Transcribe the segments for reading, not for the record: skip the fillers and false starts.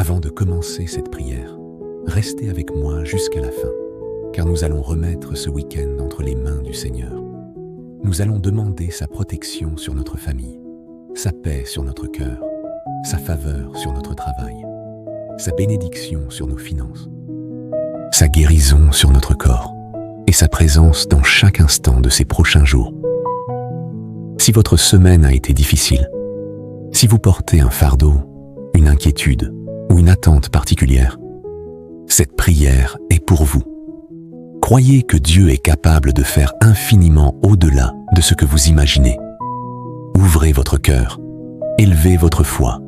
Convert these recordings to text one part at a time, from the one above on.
Avant de commencer cette prière, restez avec moi jusqu'à la fin, car nous allons remettre ce week-end entre les mains du Seigneur. Nous allons demander sa protection sur notre famille, sa paix sur notre cœur, sa faveur sur notre travail, sa bénédiction sur nos finances, sa guérison sur notre corps et sa présence dans chaque instant de ces prochains jours. Si votre semaine a été difficile, si vous portez un fardeau, une inquiétude ou une attente particulière, cette prière est pour vous. Croyez que Dieu est capable de faire infiniment au-delà de ce que vous imaginez. Ouvrez votre cœur, élevez votre foi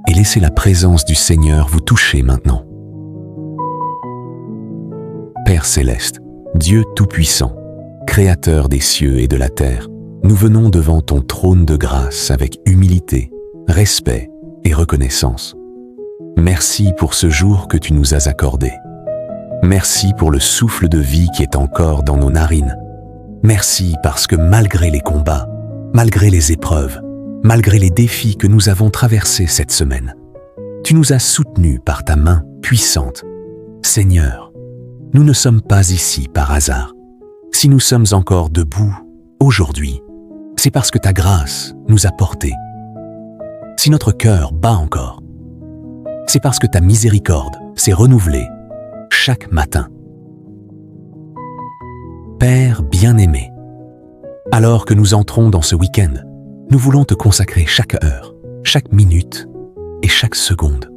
et laissez la présence du Seigneur vous toucher maintenant. Père céleste, Dieu Tout-Puissant, Créateur des cieux et de la terre, nous venons devant ton trône de grâce avec humilité, respect et reconnaissance. Merci pour ce jour que tu nous as accordé. Merci pour le souffle de vie qui est encore dans nos narines. Merci parce que malgré les combats, malgré les épreuves, malgré les défis que nous avons traversés cette semaine, tu nous as soutenus par ta main puissante. Seigneur, nous ne sommes pas ici par hasard. Si nous sommes encore debout aujourd'hui, c'est parce que ta grâce nous a portés. Si notre cœur bat encore, c'est parce que ta miséricorde s'est renouvelée chaque matin. Père bien-aimé, alors que nous entrons dans ce week-end, nous voulons te consacrer chaque heure, chaque minute et chaque seconde.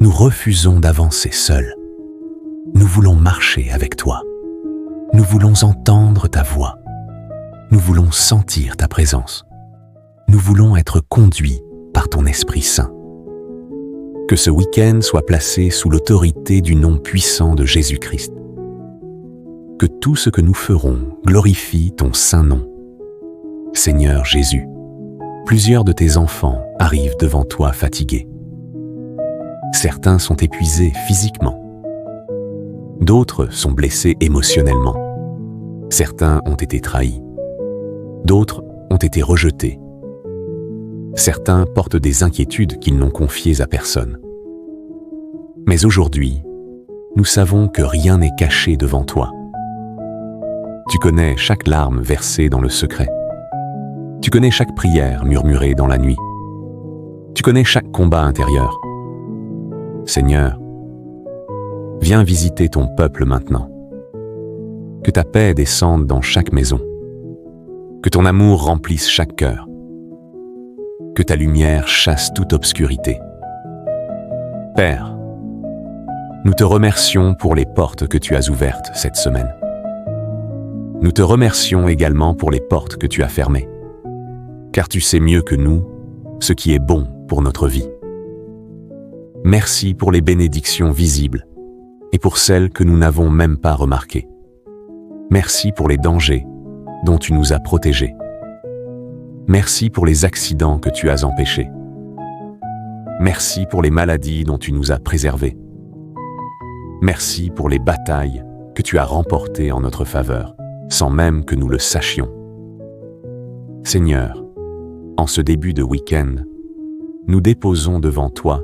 Nous refusons d'avancer seuls. Nous voulons marcher avec toi. Nous voulons entendre ta voix. Nous voulons sentir ta présence. Nous voulons être conduits par ton Esprit Saint. Que ce week-end soit placé sous l'autorité du nom puissant de Jésus-Christ. Que tout ce que nous ferons glorifie ton saint nom. Seigneur Jésus, plusieurs de tes enfants arrivent devant toi fatigués. Certains sont épuisés physiquement. D'autres sont blessés émotionnellement. Certains ont été trahis. D'autres ont été rejetés. Certains portent des inquiétudes qu'ils n'ont confiées à personne. Mais aujourd'hui, nous savons que rien n'est caché devant toi. Tu connais chaque larme versée dans le secret. Tu connais chaque prière murmurée dans la nuit. Tu connais chaque combat intérieur. Seigneur, viens visiter ton peuple maintenant. Que ta paix descende dans chaque maison. Que ton amour remplisse chaque cœur. Que ta lumière chasse toute obscurité. Père, nous te remercions pour les portes que tu as ouvertes cette semaine. Nous te remercions également pour les portes que tu as fermées, car tu sais mieux que nous ce qui est bon pour notre vie. Merci pour les bénédictions visibles et pour celles que nous n'avons même pas remarquées. Merci pour les dangers dont tu nous as protégés. Merci pour les accidents que tu as empêchés. Merci pour les maladies dont tu nous as préservés. Merci pour les batailles que tu as remportées en notre faveur, sans même que nous le sachions. Seigneur, en ce début de week-end, nous déposons devant toi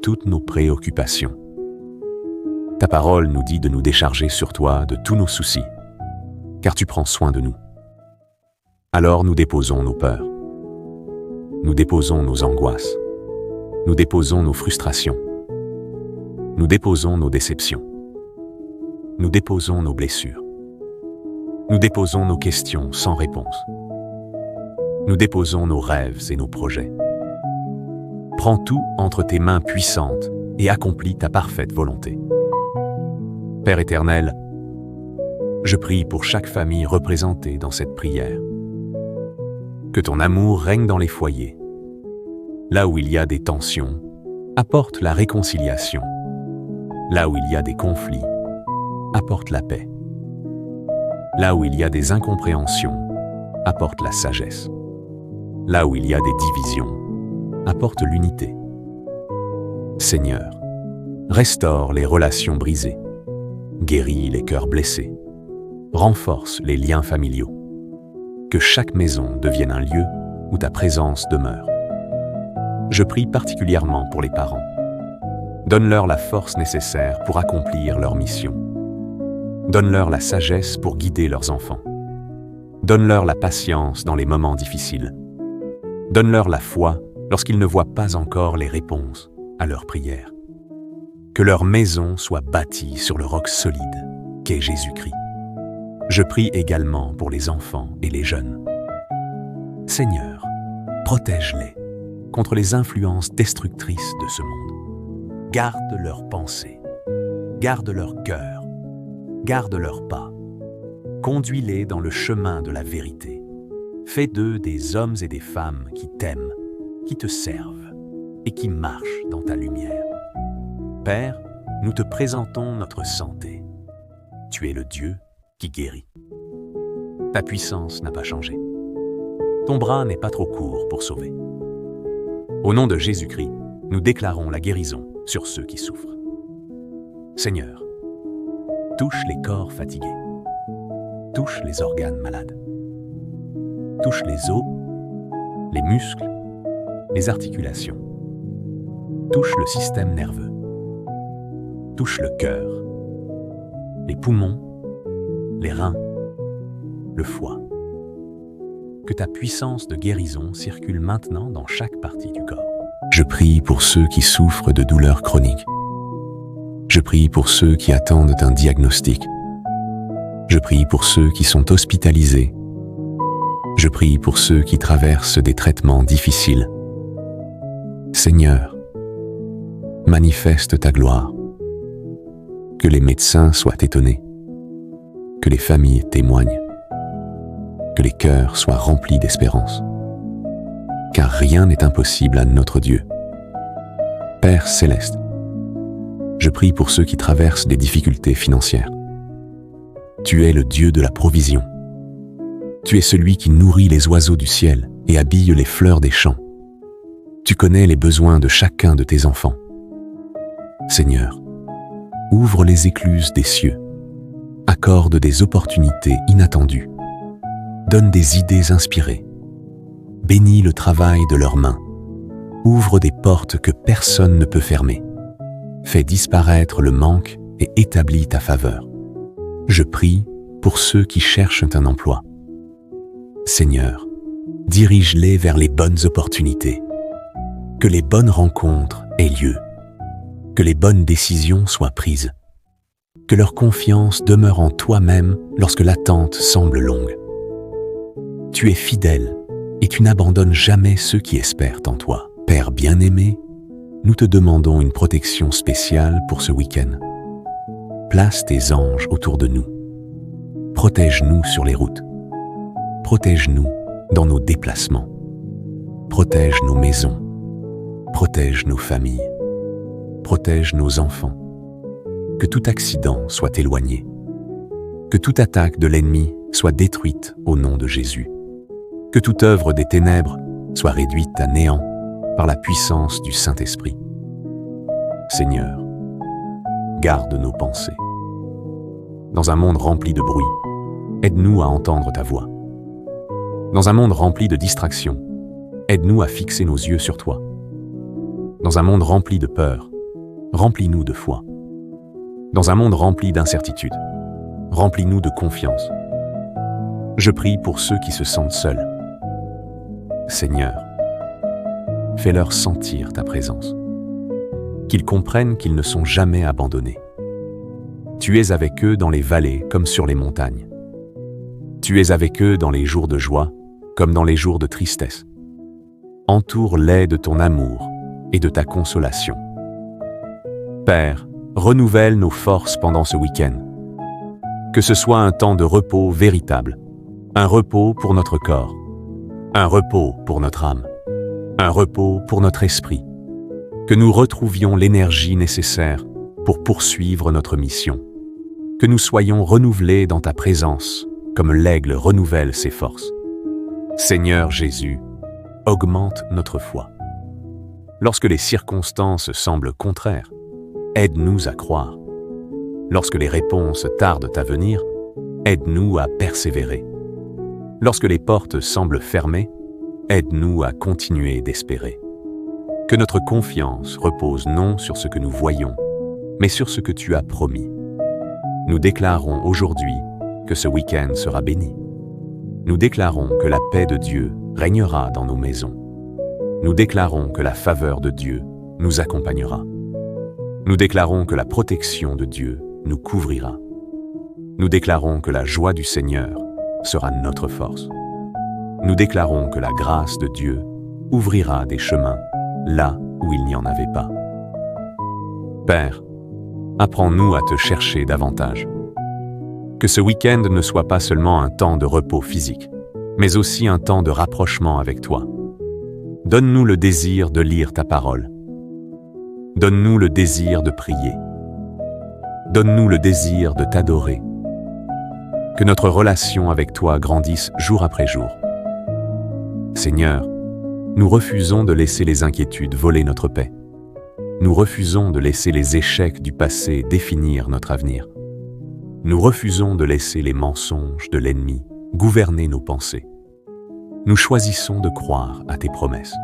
toutes nos préoccupations. Ta parole nous dit de nous décharger sur toi de tous nos soucis, car tu prends soin de nous. Alors nous déposons nos peurs, nous déposons nos angoisses, nous déposons nos frustrations, nous déposons nos déceptions, nous déposons nos blessures, nous déposons nos questions sans réponse, nous déposons nos rêves et nos projets. Prends tout entre tes mains puissantes et accomplis ta parfaite volonté. Père éternel, je prie pour chaque famille représentée dans cette prière. Que ton amour règne dans les foyers. Là où il y a des tensions, apporte la réconciliation. Là où il y a des conflits, apporte la paix. Là où il y a des incompréhensions, apporte la sagesse. Là où il y a des divisions, apporte l'unité. Seigneur, restaure les relations brisées, guéris les cœurs blessés, renforce les liens familiaux. Que chaque maison devienne un lieu où ta présence demeure. Je prie particulièrement pour les parents. Donne-leur la force nécessaire pour accomplir leur mission. Donne-leur la sagesse pour guider leurs enfants. Donne-leur la patience dans les moments difficiles. Donne-leur la foi lorsqu'ils ne voient pas encore les réponses à leurs prières. Que leur maison soit bâtie sur le roc solide qu'est Jésus-Christ. Je prie également pour les enfants et les jeunes. Seigneur, protège-les contre les influences destructrices de ce monde. Garde leurs pensées, garde leur cœur, garde leurs pas. Conduis-les dans le chemin de la vérité. Fais d'eux des hommes et des femmes qui t'aiment, qui te servent et qui marchent dans ta lumière. Père, nous te présentons notre santé. Tu es le Dieu qui guérit. Ta puissance n'a pas changé. Ton bras n'est pas trop court pour sauver. Au nom de Jésus-Christ, nous déclarons la guérison sur ceux qui souffrent. Seigneur, touche les corps fatigués. Touche les organes malades. Touche les os, les muscles, les articulations. Touche le système nerveux. Touche le cœur, les poumons, les reins, le foie. Que ta puissance de guérison circule maintenant dans chaque partie du corps. Je prie pour ceux qui souffrent de douleurs chroniques. Je prie pour ceux qui attendent un diagnostic. Je prie pour ceux qui sont hospitalisés. Je prie pour ceux qui traversent des traitements difficiles. Seigneur, manifeste ta gloire. Que les médecins soient étonnés. Que les familles témoignent. Que les cœurs soient remplis d'espérance. Car rien n'est impossible à notre Dieu. Père céleste, je prie pour ceux qui traversent des difficultés financières. Tu es le Dieu de la provision. Tu es celui qui nourrit les oiseaux du ciel et habille les fleurs des champs. Tu connais les besoins de chacun de tes enfants. Seigneur, ouvre les écluses des cieux, accorde des opportunités inattendues, donne des idées inspirées, bénis le travail de leurs mains, ouvre des portes que personne ne peut fermer, fais disparaître le manque et établis ta faveur. Je prie pour ceux qui cherchent un emploi. Seigneur, dirige-les vers les bonnes opportunités, que les bonnes rencontres aient lieu, que les bonnes décisions soient prises, que leur confiance demeure en toi-même lorsque l'attente semble longue. Tu es fidèle et tu n'abandonnes jamais ceux qui espèrent en toi. Père bien-aimé, nous te demandons une protection spéciale pour ce week-end. Place tes anges autour de nous. Protège-nous sur les routes. Protège-nous dans nos déplacements. Protège nos maisons. Protège nos familles. Protège nos enfants. Que tout accident soit éloigné. Que toute attaque de l'ennemi soit détruite au nom de Jésus. Que toute œuvre des ténèbres soit réduite à néant par la puissance du Saint-Esprit. Seigneur, garde nos pensées. Dans un monde rempli de bruit, aide-nous à entendre ta voix. Dans un monde rempli de distractions, aide-nous à fixer nos yeux sur toi. Dans un monde rempli de peur, remplis-nous de foi. Dans un monde rempli d'incertitude, remplis-nous de confiance. Je prie pour ceux qui se sentent seuls. Seigneur, fais-leur sentir ta présence. Qu'ils comprennent qu'ils ne sont jamais abandonnés. Tu es avec eux dans les vallées comme sur les montagnes. Tu es avec eux dans les jours de joie comme dans les jours de tristesse. Entoure-les de ton amour et de ta consolation. Père, renouvelle nos forces pendant ce week-end. Que ce soit un temps de repos véritable, un repos pour notre corps, un repos pour notre âme, un repos pour notre esprit. Que nous retrouvions l'énergie nécessaire pour poursuivre notre mission. Que nous soyons renouvelés dans ta présence, comme l'aigle renouvelle ses forces. Seigneur Jésus, augmente notre foi. Lorsque les circonstances semblent contraires, aide-nous à croire. Lorsque les réponses tardent à venir, aide-nous à persévérer. Lorsque les portes semblent fermées, aide-nous à continuer d'espérer. Que notre confiance repose non sur ce que nous voyons, mais sur ce que tu as promis. Nous déclarons aujourd'hui que ce week-end sera béni. Nous déclarons que la paix de Dieu régnera dans nos maisons. Nous déclarons que la faveur de Dieu nous accompagnera. Nous déclarons que la protection de Dieu nous couvrira. Nous déclarons que la joie du Seigneur sera notre force. Nous déclarons que la grâce de Dieu ouvrira des chemins là où il n'y en avait pas. Père, apprends-nous à te chercher davantage. Que ce week-end ne soit pas seulement un temps de repos physique, mais aussi un temps de rapprochement avec toi. Donne-nous le désir de lire ta parole. Donne-nous le désir de prier. Donne-nous le désir de t'adorer. Que notre relation avec toi grandisse jour après jour. Seigneur, nous refusons de laisser les inquiétudes voler notre paix. Nous refusons de laisser les échecs du passé définir notre avenir. Nous refusons de laisser les mensonges de l'ennemi gouverner nos pensées. Nous choisissons de croire à tes promesses.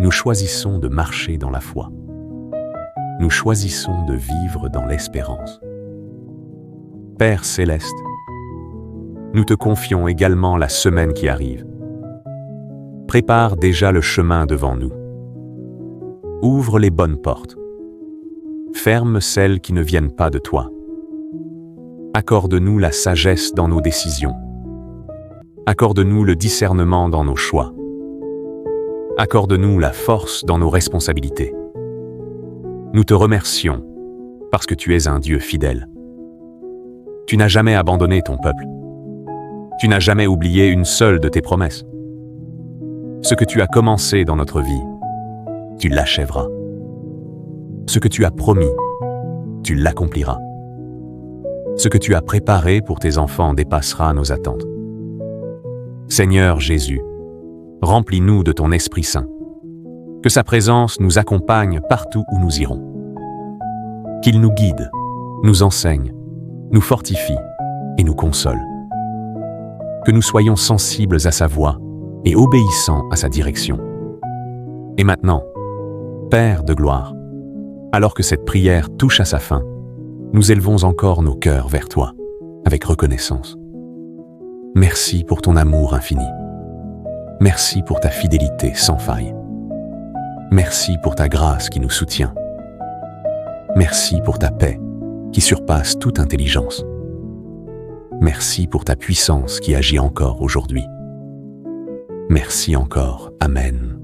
Nous choisissons de marcher dans la foi. Nous choisissons de vivre dans l'espérance. Père céleste, nous te confions également la semaine qui arrive. Prépare déjà le chemin devant nous. Ouvre les bonnes portes. Ferme celles qui ne viennent pas de toi. Accorde-nous la sagesse dans nos décisions. Accorde-nous le discernement dans nos choix. Accorde-nous la force dans nos responsabilités. Nous te remercions parce que tu es un Dieu fidèle. Tu n'as jamais abandonné ton peuple. Tu n'as jamais oublié une seule de tes promesses. Ce que tu as commencé dans notre vie, tu l'achèveras. Ce que tu as promis, tu l'accompliras. Ce que tu as préparé pour tes enfants dépassera nos attentes. Seigneur Jésus, remplis-nous de ton Esprit Saint. Que sa présence nous accompagne partout où nous irons. Qu'il nous guide, nous enseigne, nous fortifie et nous console. Que nous soyons sensibles à sa voix et obéissants à sa direction. Et maintenant, Père de gloire, alors que cette prière touche à sa fin, nous élevons encore nos cœurs vers toi, avec reconnaissance. Merci pour ton amour infini. Merci pour ta fidélité sans faille. Merci pour ta grâce qui nous soutient. Merci pour ta paix qui surpasse toute intelligence. Merci pour ta puissance qui agit encore aujourd'hui. Merci encore. Amen.